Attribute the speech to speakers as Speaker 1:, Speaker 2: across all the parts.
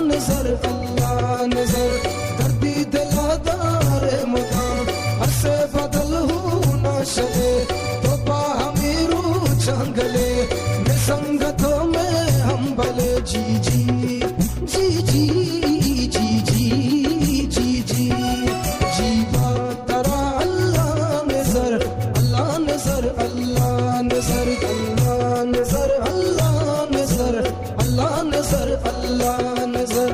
Speaker 1: नजर अल्लाह नजर दर्दी दिलादार मुदाम असे बदल हूँ ना शले तो हमीरू जंगले में संगतों में हम भले जी जी जी जी जी जी जी जी जीवा तरा अल्लाह नजर अल्लाह नजर अल्लाह नजर अल्लाह नजर अल्लाह नजर अल्लाह नजर अल्लाह नजर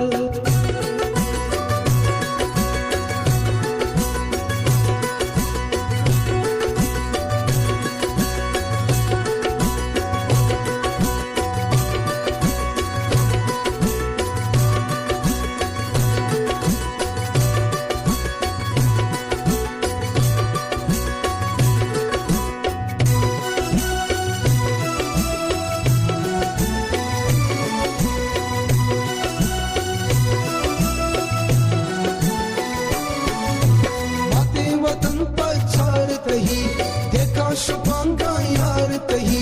Speaker 1: देखा शुभांगा यार तही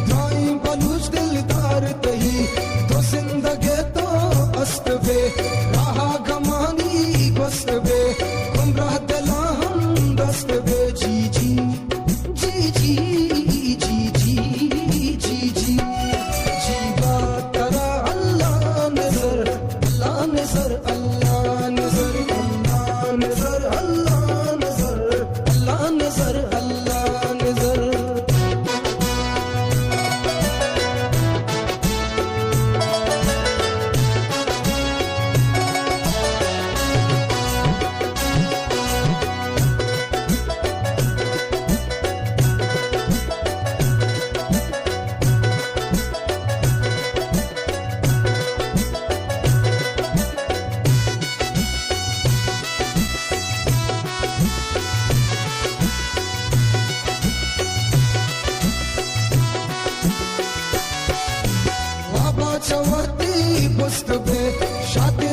Speaker 1: ड्राई बलूच दिलदार तही तो जिंदगी तो अस्त बे रहा गमानी बस्त बे गुमराह दिला हम दस्त बे जी जी जी जी जी जी जी जी जीवा तरा अल्लाह नजर अल्लाह नजर अल्लाह नजर अल्लाह नजर अल्लाह नजर अल्लाह नजर अल्लाह नजर चवती पुस्त पे शादी